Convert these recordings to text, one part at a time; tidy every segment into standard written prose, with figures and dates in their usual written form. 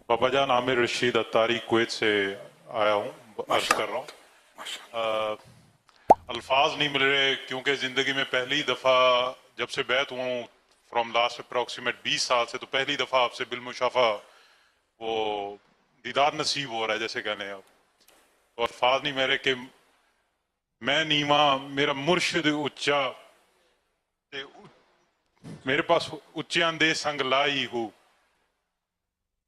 पापा जान आमिर रशीद अत्तारी कुवैत से आया हूँ, अर्ज कर रहा हूँ। अल्फाज नहीं मिल रहे क्योंकि ज़िंदगी में पहली दफ़ा जब से बैत हुआ हूँ फ्रॉम लास्ट अप्रॉक्सीमेट 20 साल से, तो पहली दफ़ा आपसे बिलमुशाफा वो दीदार नसीब हो रहा है जैसे कहने आप। तो अल्फाज नहीं मेरे कि मैं नीवा मेरा मुर्शिद उच्चा ते मेरे पास उच्चियां दे संग लाई हूँ।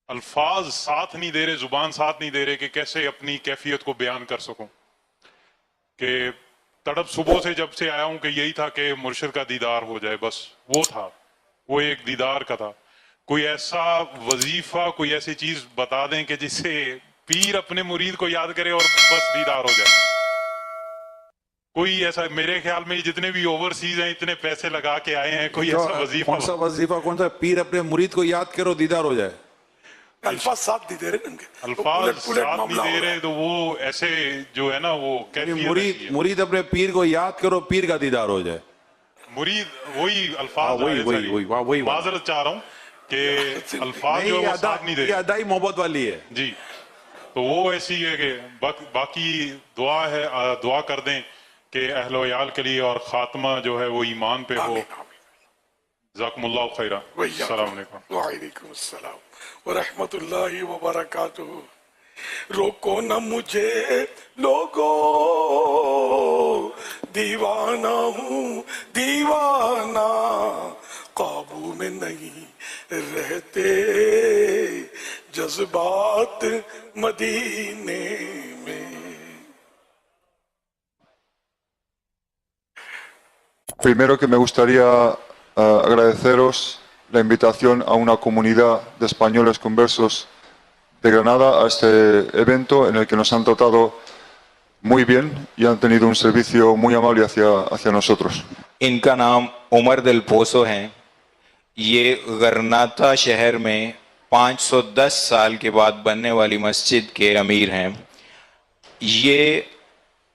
अल्फाज साथ नहीं दे रहे, जुबान साथ नहीं दे रहे कि कैसे अपनी कैफियत को बयान कर सकूं। कि तड़प सुबह से जब से आया हूं कि यही था कि मुर्शिद का दीदार हो जाए, बस वो था, वो एक दीदार का था। कोई ऐसा वजीफा, कोई ऐसी चीज बता दें कि जिससे पीर अपने मुरीद को याद करे और बस दीदार हो जाए। कोई ऐसा, मेरे ख्याल में जितने भी ओवरसीज हैं इतने पैसे लगा के आए हैं, कोई ऐसा वजीफा, कौन सा वजीफा, कौन सा पीर अपने मुरीद को याद करो दीदार हो जाए? अल्फाज साथ नहीं दे रहे इनके, अल्फाज साथ नहीं दे रहे, तो वो ऐसे जो है ना वो मुरीद अपने पीर को याद करो, पीर का दीदार हो जाए। मुरीद वही अल्फाज, वही माजरत चाह रहा हूँ कि अल्फाज जो है वो साथ नहीं दे रहे। अदाई मोहब्बत वाली है जी, तो वो ऐसी है कि बाकी दुआ है, दुआ कर दें कि अहलो याल के लिए और खात्मा जो है वो ईमान पे हो। जज़ाकुमुल्लाहु खैरा। अस्सलाम वालेकुम। वालेकुम अस्सलाम व रहमतुल्लाहि व बरकातुहू। रोको न मुझे लोगों, दीवाना हूँ दीवाना, काबू में नहीं रहते जज्बात मदीने में। Primero que me gustaría agradeceros la invitación a una comunidad de españoles conversos de Granada a este evento en el que nos han tratado muy bien y han tenido un servicio muy amable hacia nosotros. इनका नाम उमर दिल पोसो है। ये गरनाता शहर में 510 साल के बाद बनने वाली मस्जिद के अमीर हैं। ये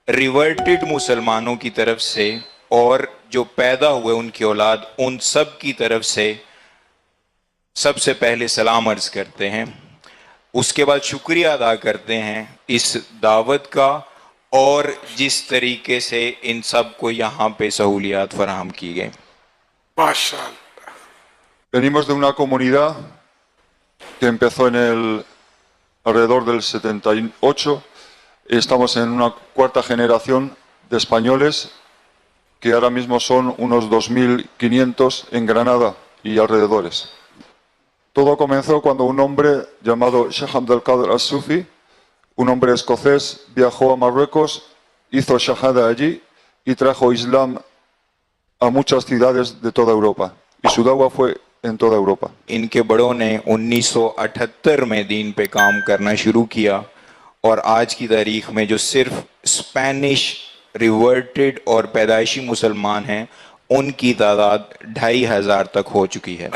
रिवर्टेड मुसलमानों की तरफ से और जो पैदा हुए उनकी औलाद, उन सब की तरफ से सबसे पहले सलाम अर्ज करते हैं। उसके बाद शुक्रिया अदा करते हैं इस दावत का और जिस तरीके से इन सब को यहाँ पे सहूलियात फराहम की गई। माशाअल्लाह। Venimos de una comunidad que empezó alrededor del 78 y estamos en una cuarta generación de españoles que ahora mismo son unos 2.500 en Granada y alrededores. Todo comenzó cuando un hombre llamado Sheikh Abdelkader As-Sufi, un hombre escocés, viajó a Marruecos, hizo shahada allí y trajo Islam a muchas ciudades de toda Europa. Y su da'wa fue en toda Europa. इनके बड़ों ने 1978 में दीन पे काम करना शुरू किया और आज की तारीख में जो सिर्फ स्पेनिश रिवर्टेड और पैदाइशी मुसलमान हैं उनकी तादाद 2500 तक हो चुकी है।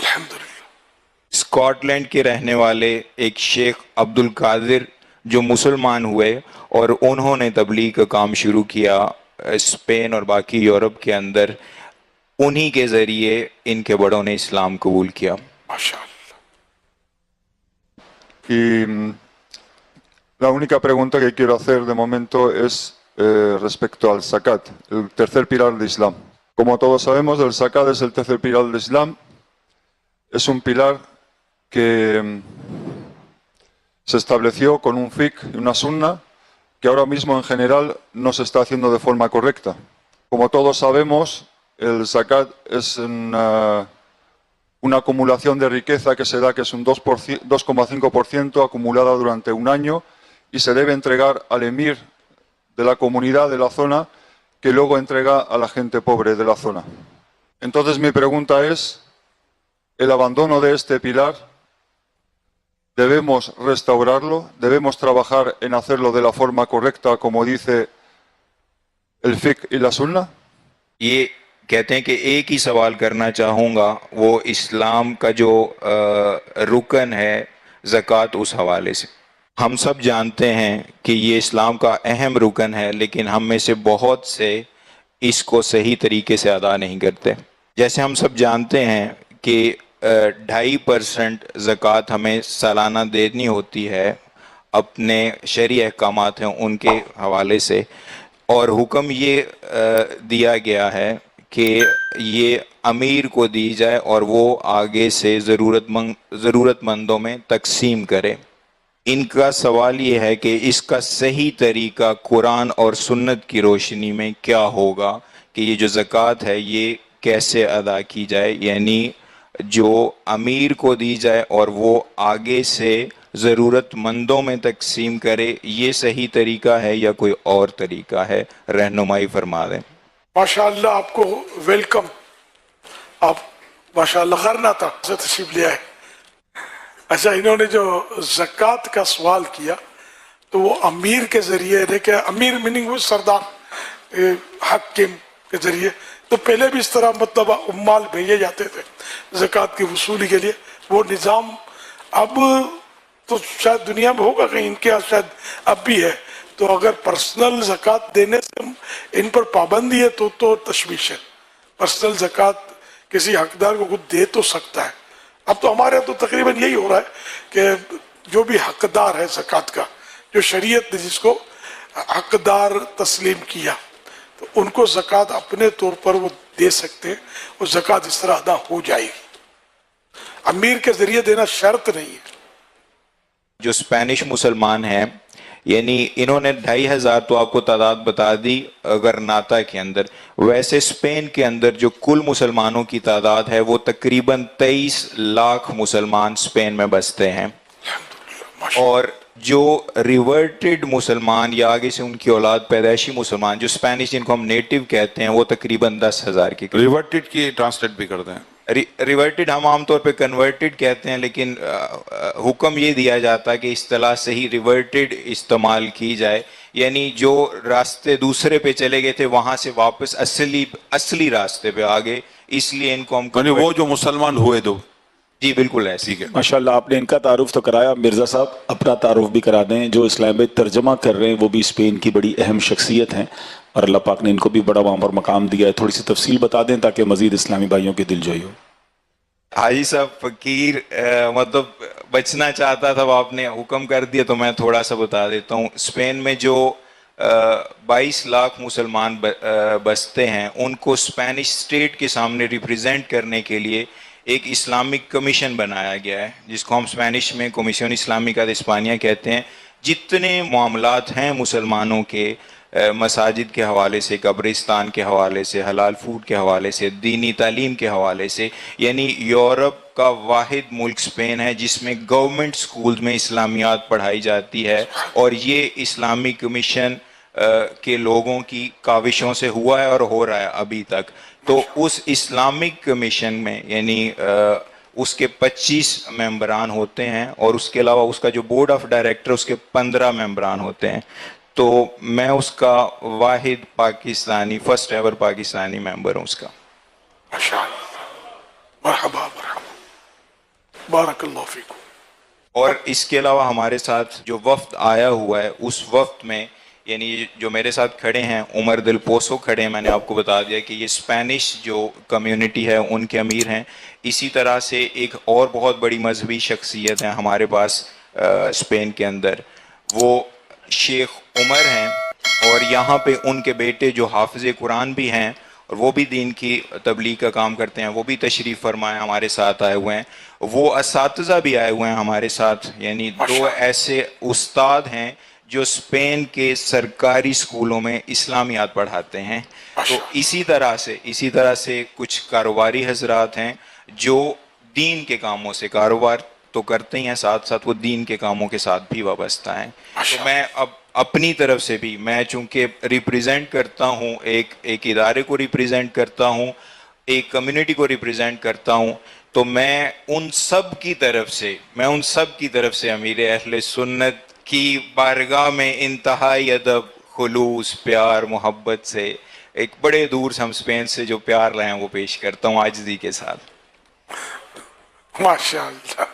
स्कॉटलैंड के रहने वाले एक शेख अब्दुल कादिर जो मुसलमान हुए और उन्होंने तबलीग का काम शुरू किया स्पेन और बाकी यूरोप के अंदर, उन्हीं के जरिए इनके बड़ों ने इस्लाम कबूल किया। Y la única pregunta que quiero hacer de momento es respecto al zakat, el tercer pilar del Islam. Como todos sabemos, el zakat es el tercer pilar del Islam. Es un pilar que se estableció con un fiqh y una sunna que ahora mismo en general no se está haciendo de forma correcta. Como todos sabemos, el zakat es una acumulación de riqueza que se da, que es un 2,5% acumulada durante un año y se debe entregar al emir de la comunidad de la zona, que luego entrega a la gente pobre de la zona. Entonces mi pregunta es, el abandono de este pilar, ¿debemos restaurarlo? ¿Debemos trabajar en hacerlo de la forma correcta como dice el fiqh y la sunna? ये कहते हैं कि एक ही सवाल करना चाहूँगा, वो इस्लाम का जो रुकन है ज़कात, उस हवाले से। हम सब जानते हैं कि ये इस्लाम का अहम रुकन है, लेकिन हम में से बहुत से इसको सही तरीके से अदा नहीं करते। जैसे हम सब जानते हैं कि 2.5% ज़कात हमें सालाना देनी होती है अपने शरई अहकामात हैं उनके हवाले से, और हुक्म ये दिया गया है कि ये अमीर को दी जाए और वो आगे से ज़रूरतमंदों में तकसीम करे। इनका सवाल ये है कि इसका सही तरीका कुरान और सुन्नत की रोशनी में क्या होगा कि ये जो ज़कात है ये कैसे अदा की जाए, यानी जो अमीर को दी जाए और वो आगे से ज़रूरतमंदों में तकसीम करे, ये सही तरीका है या कोई और तरीका है? रहनुमाई फरमा दें। माशाअल्लाह, आपको वेलकम। आप माशाअल्लाह गरनाता से तशरीफ ले आए। अच्छा, इन्होंने जो ज़कात का सवाल किया तो वो अमीर के जरिए, देखिए अमीर मीनिंग वो सरदार हाकिम के जरिए, तो पहले भी इस तरह मतलब उम्माल भेजे जाते थे ज़कात की वसूली के लिए। वो निज़ाम अब तो शायद दुनिया में होगा कहीं, इनके यहाँ शायद अब भी है। तो अगर पर्सनल ज़कात देने से इन पर पाबंदी है तो तशवीश है। पर्सनल ज़कात किसी हकदार को खुद दे तो सकता है। अब तो हमारे यहाँ तो तकरीबन यही हो रहा है कि जो भी हकदार है ज़कात का, जो शरीयत ने जिसको हकदार तस्लीम किया, तो उनको ज़कात अपने तौर पर वो दे सकते हैं और ज़कात इस तरह अदा हो जाएगी। अमीर के जरिए देना शर्त नहीं है। जो स्पेनिश मुसलमान हैं, यानी इन्होंने 2,500 तो आपको तादाद बता दी गरनाता के अंदर, वैसे स्पेन के अंदर जो कुल मुसलमानों की तादाद है वो तकरीबन 23 लाख मुसलमान स्पेन में बसते हैं, और जो रिवर्टेड मुसलमान या आगे से उनकी औलाद पैदाइशी मुसलमान जो स्पेनिश जिनको हम नेटिव कहते हैं वो तकरीबन 10,000 के। रिवर्टेड की ट्रांसलेट भी कर दें। रिवर्टेड हम आमतौर पे कन्वर्टेड कहते हैं, लेकिन हुक्म ये दिया जाता है कि इस्तिलाह से ही रिवर्टेड इस्तेमाल की जाए, यानी जो रास्ते दूसरे पे चले गए थे वहां से वापस असली रास्ते पे आ गए, इसलिए इनको हम वो जो मुसलमान हुए दो। जी बिल्कुल ऐसे। ठीक है, माशाल्लाह, आपने इनका तारुफ तो कराया। मिर्ज़ा साहब अपना तारुफ भी करा दें। जो इस्लाम में तर्जमा कर रहे हैं वो भी स्पेन की बड़ी अहम शख्सियत हैं और अल्लाह पाक ने इनको भी बड़ा वहाँ पर मकाम दिया है। थोड़ी सी तफसील बता दें ताकि मजीद इस्लामी भाइयों के दिल जोई हो। हाजी साहब फकीर मतलब बचना चाहता था, आपने हुक्म कर दिया तो मैं थोड़ा सा बता देता हूँ। स्पेन में जो 22 लाख मुसलमान बसते हैं, उनको स्पेनिश स्टेट के सामने रिप्रेजेंट करने के लिए एक इस्लामिक कमीशन बनाया गया है, जिसको हम स्पेनिश में कमीशन इस्लामिका de España कहते हैं। जितने मामलात हैं मुसलमानों के मसाजिद के हवाले से, कब्रिस्तान के हवाले से, हलाल फूड के हवाले से, दीनी तालीम के हवाले से, यानी यूरोप का वाहिद मुल्क स्पेन है जिसमें गवर्नमेंट स्कूल में इस्लामियात पढ़ाई जाती है, और ये इस्लामिक कमीशन के लोगों की काविशों से हुआ है और हो रहा है अभी तक। तो उस इस्लामिक कमीशन में यानी उसके 25 मेंबरान होते हैं, और उसके अलावा उसका जो बोर्ड ऑफ डायरेक्टर उसके 15 मेंबरान होते हैं। तो मैं उसका वाहिद Pakistani, first ever Pakistani member हूँ उसका। माशाअल्लाह, मरहबा मरहबा, बारकल्लाहु फीकुम। और इसके अलावा हमारे साथ जो वफ्द आया हुआ है, उस वफ्द में यानी जो मेरे साथ खड़े हैं उमर दिल पोसो खड़े हैं, मैंने आपको बता दिया कि ये स्पेनिश जो कम्युनिटी है उनके अमीर हैं। इसी तरह से एक और बहुत बड़ी मजहबी शख्सियत है हमारे पास स्पेन के अंदर, वो शेख उमर हैं, और यहाँ पे उनके बेटे जो हाफिज़ कुरान भी हैं और वो भी दीन की तबलीग का काम करते हैं, वो भी तशरीफ़ फरमाए हमारे साथ आए हुए हैं। वो असातिज़ा भी आए हुए हैं हमारे साथ, यानी 2 ऐसे उस्ताद हैं जो स्पेन के सरकारी स्कूलों में इस्लामियात पढ़ाते हैं। तो इसी तरह से कुछ कारोबारी हजरात हैं जो दीन के कामों से, कारोबार तो करते ही हैं, साथ साथ वो दीन के कामों के साथ भी वाबस्ता हैं। तो मैं अब अपनी तरफ से भी, मैं चूंकि रिप्रेजेंट करता हूँ एक इदारे को रिप्रेजेंट करता हूँ, एक कम्युनिटी को रिप्रेजेंट करता हूँ, तो मैं उन सब की तरफ से अमीर अहले सुन्नत की बारगाह में इंतहाई अदब, खुलूस, प्यार, मोहब्बत से, एक बड़े दूर से हम स्पेन से जो प्यार लाए हैं वो पेश करता हूँ आजिज़ी के साथ। माशाअल्लाह।